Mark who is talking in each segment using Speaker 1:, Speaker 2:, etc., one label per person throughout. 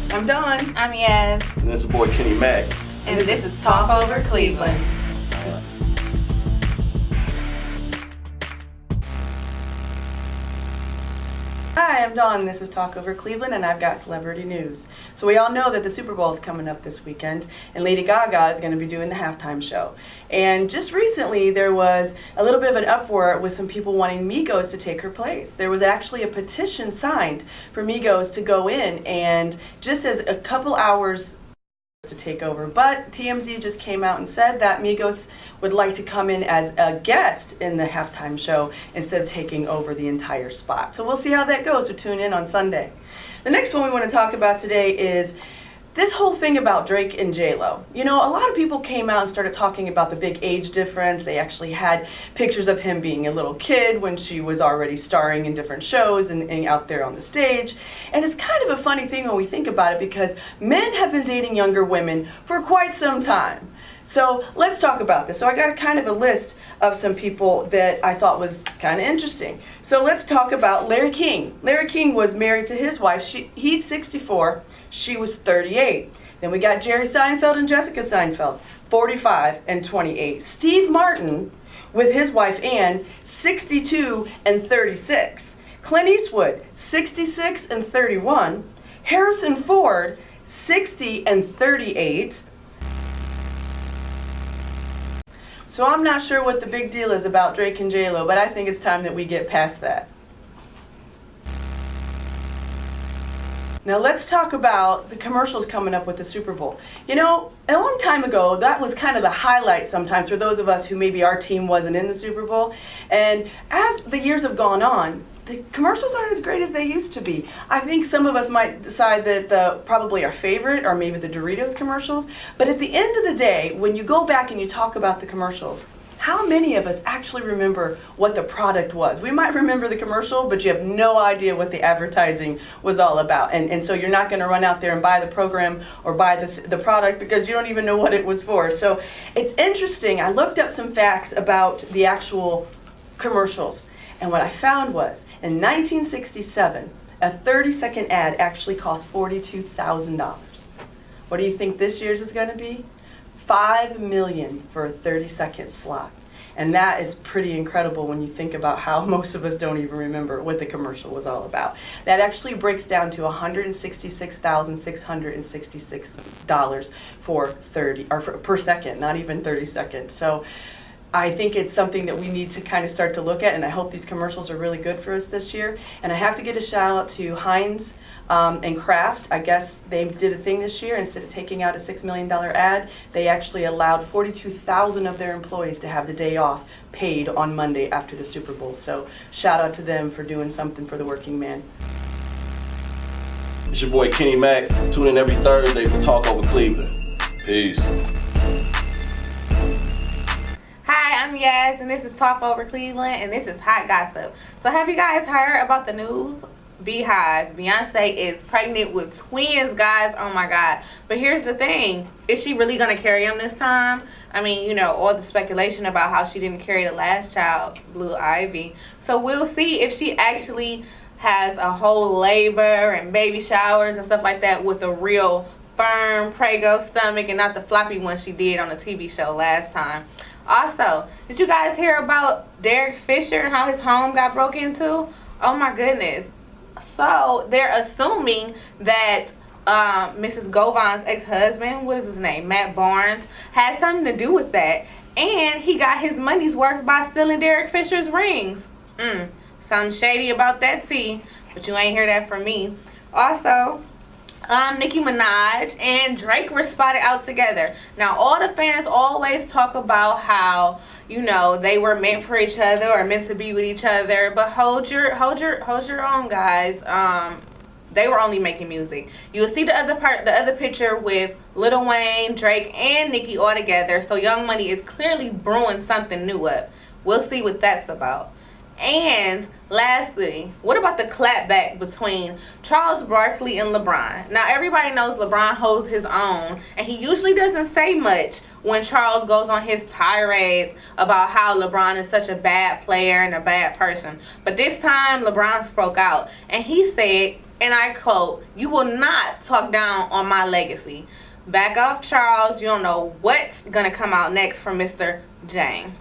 Speaker 1: I'm Dawn.
Speaker 2: I'm Yaz.
Speaker 3: And this is boy Kenny Mack.
Speaker 2: And this is Talk Over Cleveland.
Speaker 1: Hi, I'm Dawn. This is Talk Over Cleveland, and I've got celebrity news. So we all know that the Super Bowl is coming up this weekend, and Lady Gaga is going to be doing the halftime show. And just recently, there was a little bit of an uproar with some people wanting Migos to take her place. There was actually a petition signed for Migos to go in, and just as a couple hours to take over. But TMZ just came out and said that Migos would like to come in as a guest in the halftime show instead of taking over the entire spot. So we'll see how that goes, so tune in on Sunday. The next one we want to talk about today is this whole thing about Drake and J-Lo. You know, a lot of people came out and started talking about the big age difference. They actually had pictures of him being a little kid when she was already starring in different shows and out there on the stage. And it's kind of a funny thing when we think about it because men have been dating younger women for quite some time. So let's talk about this. So I got kind of a list of some people that I thought was kind of interesting. So let's talk about Larry King. Larry King was married to his wife. He's 64. She was 38. Then we got Jerry Seinfeld and Jessica Seinfeld, 45 and 28. Steve Martin with his wife Ann, 62 and 36. Clint Eastwood, 66 and 31. Harrison Ford, 60 and 38. So I'm not sure what the big deal is about Drake and J-Lo, but I think it's time that we get past that. Now let's talk about the commercials coming up with the Super Bowl. You know, a long time ago, that was kind of the highlight sometimes for those of us who maybe our team wasn't in the Super Bowl. And as the years have gone on, the commercials aren't as great as they used to be. I think some of us might decide that probably our favorite are maybe the Doritos commercials. But at the end of the day, when you go back and you talk about the commercials, how many of us actually remember what the product was? We might remember the commercial, but you have no idea what the advertising was all about. And so you're not going to run out there and buy the program or buy the product because you don't even know what it was for. So it's interesting. I looked up some facts about the actual commercials. And what I found was, in 1967, a 30-second ad actually cost $42,000. What do you think this year's is going to be? $5 million for a 30-second slot. And that is pretty incredible when you think about how most of us don't even remember what the commercial was all about. That actually breaks down to $166,666 for per second, not even 30 seconds. So I think it's something that we need to kind of start to look at, and I hope these commercials are really good for us this year. And I have to get a shout out to Heinz and Kraft. I guess they did a thing this year. Instead of taking out a $6 million ad, they actually allowed 42,000 of their employees to have the day off paid on Monday after the Super Bowl. So shout out to them for doing something for the working man.
Speaker 3: It's your boy Kenny Mack. Tune in every Thursday for Talk Over Cleveland. Peace.
Speaker 2: Hi, I'm Yaz, and this is Talk Over Cleveland, and this is Hot Gossip. So have you guys heard about the news? Beyonce is pregnant with twins, guys. Oh my God. But here's the thing. Is she really going to carry them this time? I mean, you know, all the speculation about how she didn't carry the last child, Blue Ivy. So we'll see if she actually has a whole labor and baby showers and stuff like that with a real firm prego stomach and not the floppy one she did on the TV show last time. Also, did you guys hear about Derek Fisher and how his home got broke into? Oh my goodness. So they're assuming that Mrs. Govan's ex-husband, what is his name, Matt Barnes, had something to do with that. And he got his money's worth by stealing Derek Fisher's rings. Something shady about that, see. But you ain't hear that from me. Also, Nicki Minaj and Drake were spotted out together. Now, all the fans always talk about how, you know, they were meant for each other or meant to be with each other. But hold your own, guys. They were only making music. You will see the other picture with Lil Wayne, Drake, and Nicki all together. So Young Money is clearly brewing something new up. We'll see what that's about. And lastly, what about the clapback between Charles Barkley and LeBron? Now, everybody knows LeBron holds his own, and he usually doesn't say much when Charles goes on his tirades about how LeBron is such a bad player and a bad person. But this time, LeBron spoke out, and he said and I quote, "You will not talk down on my legacy. Back off, Charles. You don't know what's gonna come out next from Mr. James."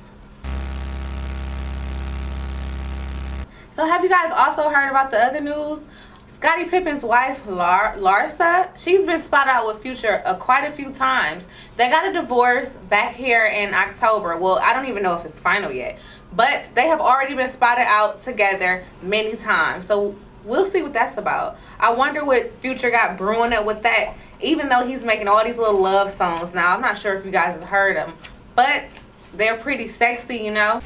Speaker 2: So have you guys also heard about the other news? Scottie Pippen's wife, Larsa, she's been spotted out with Future quite a few times. They got a divorce back here in October. Well, I don't even know if it's final yet. But they have already been spotted out together many times. So we'll see what that's about. I wonder what Future got brewing up with that. Even though he's making all these little love songs now. I'm not sure if you guys have heard them. But they're pretty sexy, you know.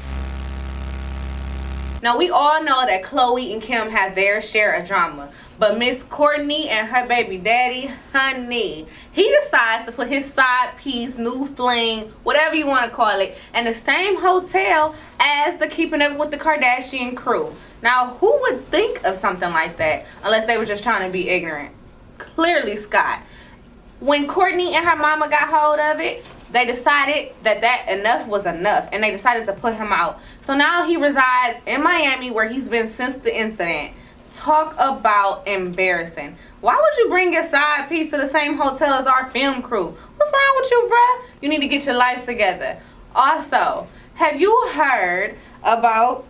Speaker 2: Now, we all know that Chloe and Kim have their share of drama. But Miss Courtney and her baby daddy, honey, he decides to put his side piece, new fling, whatever you want to call it, in the same hotel as the Keeping Up with the Kardashian crew. Now, who would think of something like that unless they were just trying to be ignorant? Clearly, Scott. When Courtney and her mama got hold of it, they decided that enough was enough, and they decided to put him out. So now he resides in Miami, where he's been since the incident. Talk about embarrassing. Why would you bring your side piece to the same hotel as our film crew? What's wrong with you, bruh? You need to get your life together. Also, have you heard about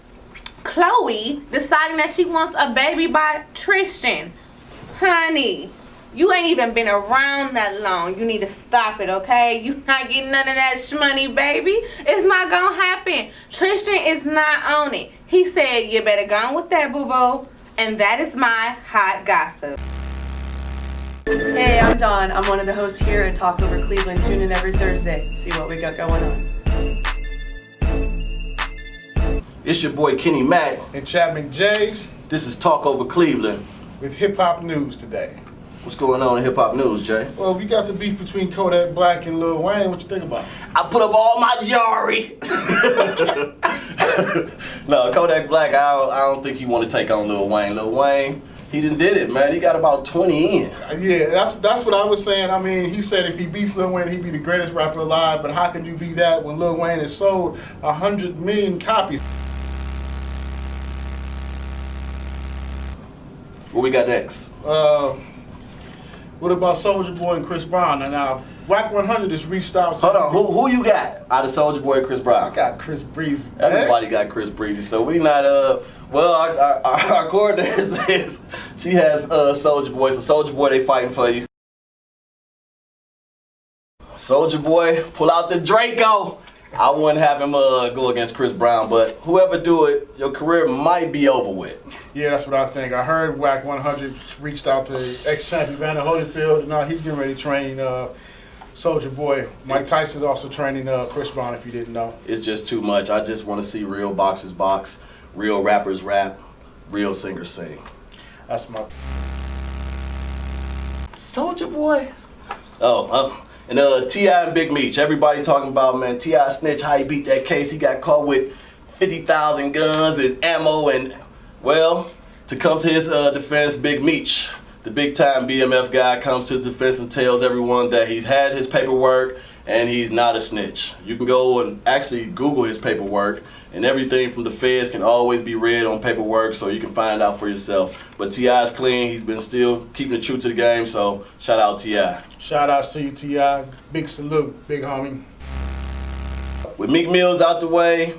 Speaker 2: Chloe deciding that she wants a baby by Tristan? Honey, you ain't even been around that long. You need to stop it, okay? You not getting none of that shmoney, baby. It's not gonna happen. Tristan is not on it. He said, you better go on with that, boo-boo. And that is my hot gossip.
Speaker 1: Hey, I'm Dawn. I'm one of the hosts here at Talk Over Cleveland. Tune in every Thursday. See what we got going on.
Speaker 3: It's your boy Kenny Mack.
Speaker 4: And Chapman J.
Speaker 3: This is Talk Over Cleveland.
Speaker 4: With hip hop news today.
Speaker 3: What's going on in hip hop news, Jay?
Speaker 4: Well, we got the beef between Kodak Black and Lil Wayne. What you think about it?
Speaker 3: I put up all my jewelry. No, Kodak Black, I don't think he want to take on Lil Wayne. Lil Wayne, he done did it, man. He got about 20 in.
Speaker 4: Yeah, that's what I was saying. I mean, he said if he beats Lil Wayne, he'd be the greatest rapper alive. But how can you be that when Lil Wayne has sold 100 million copies?
Speaker 3: What we got next?
Speaker 4: What about Soulja Boy and Chris Brown? Now, Wack 100 has reached out.
Speaker 3: Hold on, who you got out of Soulja Boy and Chris Brown?
Speaker 4: I got Chris Breezy. Man.
Speaker 3: Everybody got Chris Breezy, so we not well, our coordinator says she has Soulja Boy, so Soulja Boy, they fighting for you. Soulja Boy, pull out the Draco. I wouldn't have him go against Chris Brown, but whoever do it, your career might be over with.
Speaker 4: Yeah, that's what I think. I heard Wack 100 reached out to ex-champion Vander Holyfield, and now he's getting ready to train Soulja Boy. Mike Tyson's also training Chris Brown, if you didn't know.
Speaker 3: It's just too much. I just want to see real boxers box, real rappers rap, real singers sing.
Speaker 4: That's my...
Speaker 3: Soulja Boy? And T.I. and Big Meech. Everybody talking about, man, T.I. snitch, how he beat that case. He got caught with 50,000 guns and ammo and, well, to come to his defense, Big Meech, the big-time BMF guy, comes to his defense and tells everyone that he's had his paperwork and he's not a snitch. You can go and actually Google his paperwork, and everything from the feds can always be read on paperwork, so you can find out for yourself. But T.I.'s clean. He's been still keeping it true to the game, so shout out T.I.
Speaker 4: Shout out to you, T.I. Big salute, big homie.
Speaker 3: With Meek Mill's out the way,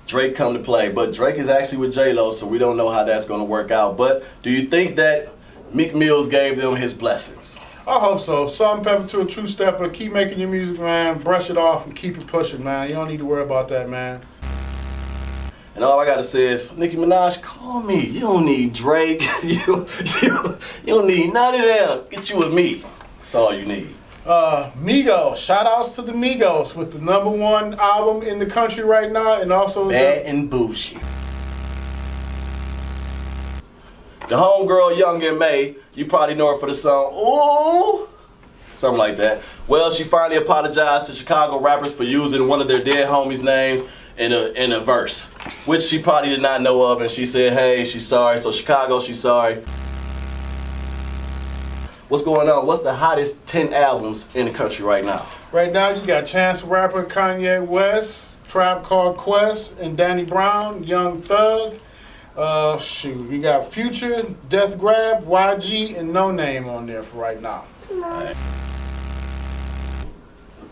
Speaker 3: Drake come to play. But Drake is actually with J-Lo, so we don't know how that's going to work out. But do you think that Meek Mills gave them his blessings?
Speaker 4: I hope so. Salt and pepper to a true stepper. Keep making your music, man. Brush it off and keep it pushing, man. You don't need to worry about that, man.
Speaker 3: And all I gotta say is, Nicki Minaj, call me. You don't need Drake. you don't need none of them. Get you with me. That's all you need.
Speaker 4: Migos. Shout outs to the Migos with the #1 album in the country right now, and also
Speaker 3: Bad and Bougie. The homegirl Young and May, you probably know her for the song Ooh, something like that. Well, she finally apologized to Chicago rappers for using one of their dead homies' names in a verse, which she probably did not know of, and she said, hey, she's sorry. So Chicago, she's sorry. What's going on? What's the hottest 10 albums in the country right now?
Speaker 4: Right now, you got Chance rapper Kanye West, Tribe Called Quest, and Danny Brown, Young Thug. Shoot, we got Future, Death Grab, YG, and No Name on there for right now.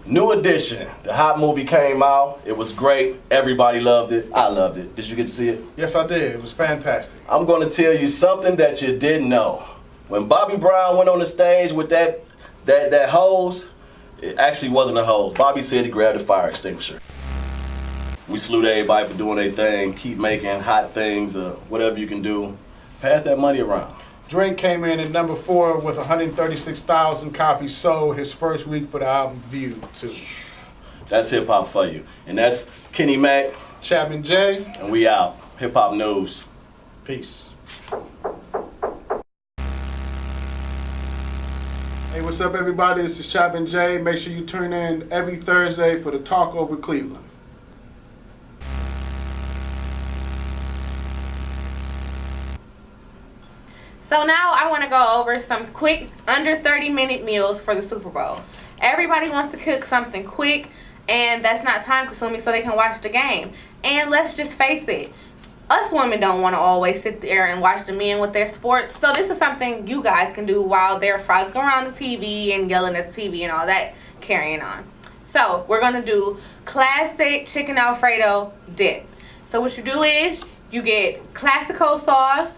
Speaker 3: New edition. The Hot movie came out. It was great. Everybody loved it. I loved it. Did you get to see it?
Speaker 4: Yes, I did. It was fantastic.
Speaker 3: I'm going to tell you something that you didn't know. When Bobby Brown went on the stage with that hose, it actually wasn't a hose. Bobby said he grabbed a fire extinguisher. We salute everybody for doing their thing. Keep making hot things, whatever you can do. Pass that money around.
Speaker 4: Drake came in at number 4 with 136,000 copies sold his first week for the album View, too.
Speaker 3: That's hip hop for you. And that's Kenny Mac.
Speaker 4: Chapman J.
Speaker 3: And we out. Hip hop news.
Speaker 4: Peace. Hey, what's up, everybody? This is Chapman J. Make sure you tune in every Thursday for the Talk Over Cleveland.
Speaker 2: So now I want to go over some quick under 30-minute meals for the Super Bowl. Everybody wants to cook something quick and that's not time consuming so they can watch the game. And let's just face it, us women don't want to always sit there and watch the men with their sports. So this is something you guys can do while they're frolicking around the TV and yelling at the TV and all that carrying on. So we're going to do classic chicken Alfredo dip. So what you do is you get classico sauce,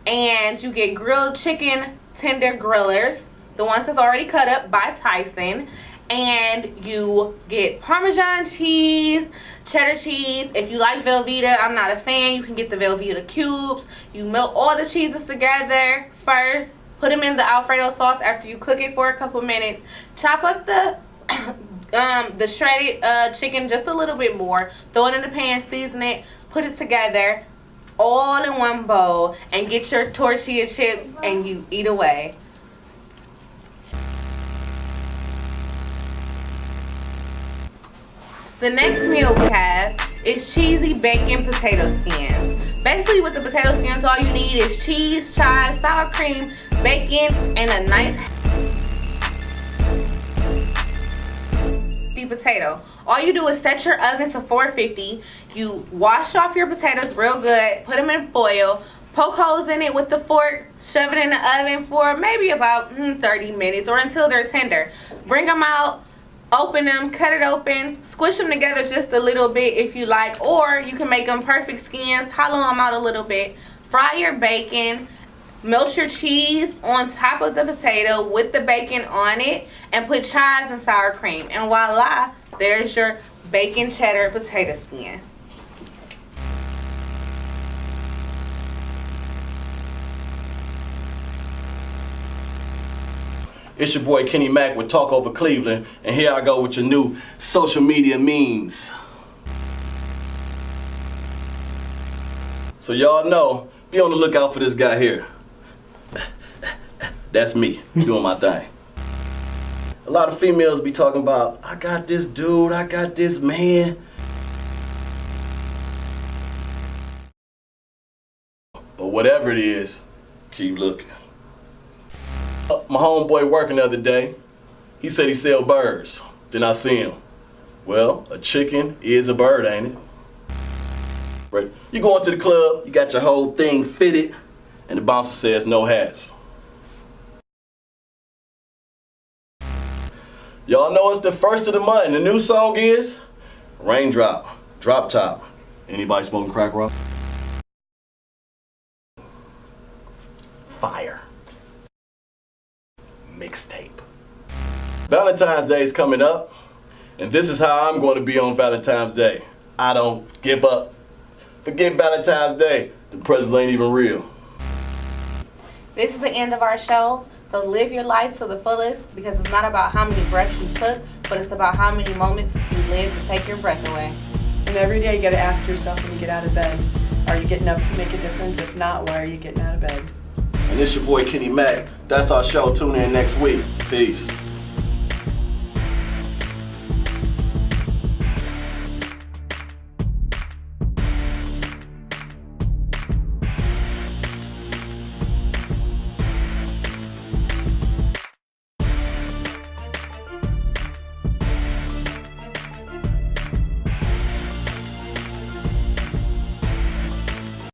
Speaker 2: and you get grilled chicken tender grillers, the ones that's already cut up by Tyson, and you get Parmesan cheese, cheddar cheese. If you like Velveeta, I'm not a fan, you can get the Velveeta cubes. You melt all the cheeses together first, put them in the Alfredo sauce after you cook it for a couple minutes. Chop up the shredded chicken just a little bit more, throw it in the pan, season it, put it together all in one bowl, and get your tortilla chips and you eat away. The next meal we have is cheesy bacon potato skins. Basically with the potato skins, all you need is cheese, chives, sour cream, bacon, and a nice potato. All you do is set your oven to 450. You wash off your potatoes real good, put them in foil, poke holes in it with the fork, shove it in the oven for maybe about 30 minutes or until they're tender. Bring them out, open them, cut it open, squish them together just a little bit if you like, or you can make them perfect skins, hollow them out a little bit, fry your bacon, melt your cheese on top of the potato with the bacon on it, and put chives and sour cream, and voila, there's your bacon cheddar potato skin.
Speaker 3: It's your boy Kenny Mac with Talk Over Cleveland, and here I go with your new social media memes. So y'all know, be on the lookout for this guy here. That's me, doing my thing. A lot of females be talking about, I got this dude, I got this man. But whatever it is, keep looking. My homeboy working the other day, he said he sell birds. Then I see him. Well, a chicken is a bird, ain't it? Right. You go into the club, you got your whole thing fitted, and the bouncer says no hats. Y'all know it's the first of the month, and the new song is Raindrop, Drop Top. Anybody smoking crack rock? Fire. Mixtape. Valentine's Day is coming up, and this is how I'm going to be on Valentine's Day. I don't give up. Forget Valentine's Day. The presents ain't even real.
Speaker 2: This is the end of our show, so live your life to the fullest, because it's not about how many breaths you took, but it's about how many moments you live to take your breath away.
Speaker 1: And every day you gotta ask yourself when you get out of bed, are you getting up to make a difference? If not, why are you getting out of bed?
Speaker 3: And it's your boy Kenny Mac. That's our show. Tune in next week. Peace.